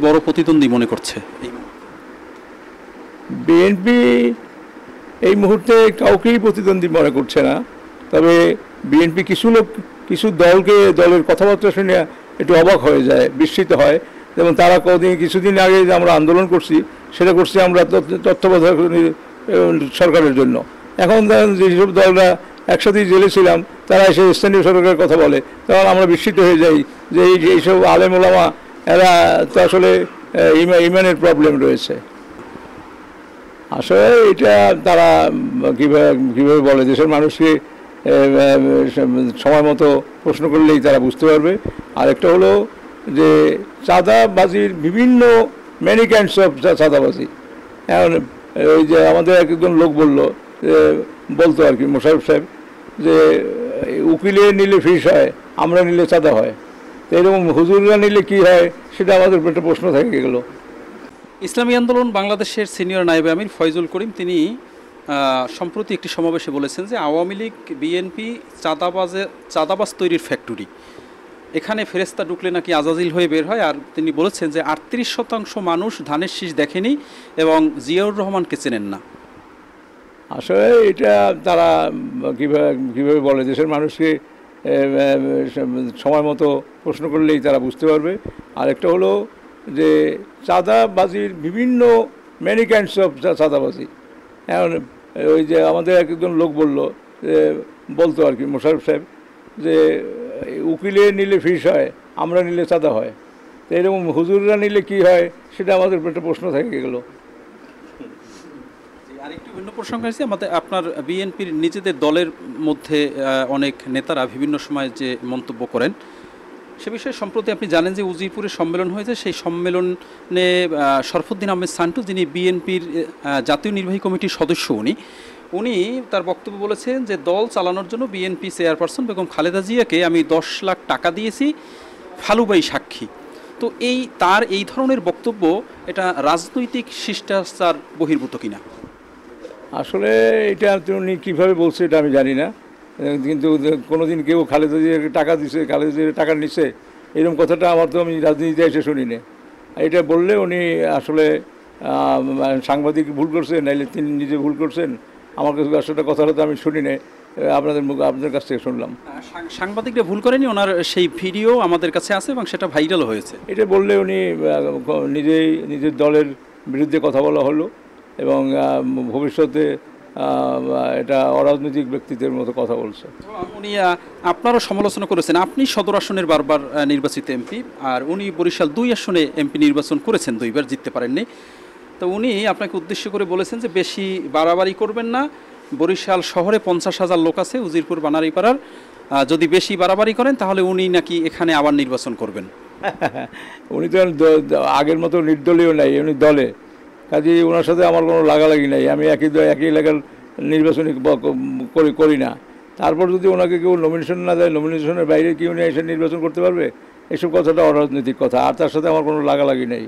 বড় প্রতিদ্বন্দ্বী মনে করছে বিএনপি এই মুহূর্তে কাউকেই প্রতিদ্বন্দ্বী মনে করছে না। তবে বিএনপি কিছু দলের কথাবার্তা শুনে একটু অবাক হয়ে যায়, বিস্মিত হয়। যেমন তারা কিছুদিন আগে যে আমরা আন্দোলন করছি, সেটা করছি আমরা তত্ত্বাবধায়ক সরকারের জন্য। এখন যেসব দলরা একসাথেই জেলে ছিলাম, তারা এসে স্থানীয় সরকারের কথা বলে, তখন আমরা বিস্মিত হয়ে যাই যে এইসব আলেম ওলামা এরা তো আসলে ইমানের প্রবলেম রয়েছে। আসলে এটা তারা কীভাবে বলে, দেশের মানুষকে সময় মতো প্রশ্ন করলেই তারা বুঝতে পারবে। আর একটা হলো যে চাঁদাবাজির বিভিন্ন মেনি কাইন্ডস অফ চাঁদাবাজি। এখন ওই যে আমাদের একজন লোক বলতো আর কি, মোশাররফ সাহেব, যে উকিলে নিলে ফিস হয়, আমরা নিলে চাঁদা হয়। তো এরকম হুজুররা নিলে কী হয়, সেটা আমাদের একটা প্রশ্ন থেকে গেল। ইসলামী আন্দোলন বাংলাদেশের সিনিয়র নায়েবে আমির ফয়জুল করিম তিনি সম্প্রতি একটি সমাবেশে বলেছেন যে আওয়ামী লীগ বিএনপি চাঁদাবাজ তৈরির ফ্যাক্টরি, এখানে ফেরেস্তা ঢুকলে নাকি আজাজিল হয়ে বের হয়। আর তিনি বলেছেন যে 38% মানুষ ধানের শীষ দেখেনি এবং জিয়াউর রহমানকে চেনেন না। আসলে এটা তারা কীভাবে বলে, দেশের মানুষকে সময় মতো প্রশ্ন করলেই তারা বুঝতে পারবে। আর একটা হলো যে চাঁদাবাজির বিভিন্ন মেনি কাইন্ডস অফ চাঁদাবাজি। এখন ওই যে আমাদের একজন লোক বলতো আর কি, মোশাররফ সাহেব, যে উকিলে নিলে ফিস হয়, আমরা নিলে চাঁদা হয়। তো এরকম হুজুররা নিলে কী হয়, সেটা আমাদের একটা প্রশ্ন থেকে গেল। আরেকটু ভিন্ন প্রসঙ্গ আছে আপনার বিএনপির নিজেদের দলের মধ্যে অনেক নেতারা বিভিন্ন সময় যে মন্তব্য করেন, সে বিষয়ে সম্প্রতি আপনি জানেন যে উজিরপুরে সম্মেলন হয়েছে। সেই সম্মেলনে শরফুদ্দিন আহমেদ সান্টু, যিনি বিএনপির জাতীয় নির্বাহী কমিটির সদস্য, উনি তার বক্তব্য বলেছেন যে দল চালানোর জন্য বিএনপি চেয়ারপারসন বেগম খালেদা জিয়াকে আমি 10 লাখ টাকা দিয়েছি, ফালুবাই সাক্ষী। তো তার এই ধরনের বক্তব্য এটা রাজনৈতিক শিষ্টাচার বহির্ভূত কিনা? আসলে এটা উনি কীভাবে বলছে এটা আমি জানি না, কিন্তু কোনোদিন কেউ খালেদা জিয়াকে টাকা দিছে, খালেদা জিয়ার টাকা নিচ্ছে, এরকম কথাটা আমি রাজনীতিতে এসে শুনি না। এটা বললে উনি আসলে সাংবাদিক ভুল করছেন, নাইলে তিনি নিজে ভুল করছেন। আমার কাছে আসলে কথাটা তো আমি শুনি না, আপনাদের কাছ থেকে শুনলাম। সাংবাদিকরা ভুল করেনি, ওনার সেই ভিডিও আমাদের কাছে আছে এবং সেটা ভাইরাল হয়েছে। এটা বললে উনি নিজের দলের বিরুদ্ধে কথা বলা হলো এবং ভবিষ্যতে এটা অরাজনৈতিক ব্যক্তিদের মতো কথা বলছে। উনি আপনারও সমালোচনা করেছেন। আপনি সদর আসনের বারবার নির্বাচিত এমপি, আর উনি বরিশাল 2 আসনে এমপি নির্বাচন করেছেন, 2বার জিততে পারেননি। তো উনি আপনাকে উদ্দেশ্য করে বলেছেন যে বেশি বাড়াবাড়ি করবেন না, বরিশাল শহরে 50,000 লোক আছে, উজিরপুর বানারীপাড়ার, যদি বেশি বাড়াবাড়ি করেন তাহলে উনি নাকি এখানে আবার নির্বাচন করবেন। উনি তো আগের মতো নির্দলীয় নাই, উনি দলে, কাজে ওনার সাথে আমার কোনো লাগালাগি নাই। আমি একই এলাকার নির্বাচনী করি না। তারপর যদি ওনাকে কেউ নমিনেশন না দেয়, নমিনেশনের বাইরে কি উনি এসে নির্বাচন করতে পারবে? এসব কথাটা অরাজনৈতিক কথা, আর তার সাথে আমার কোনো লাগালাগি নেই।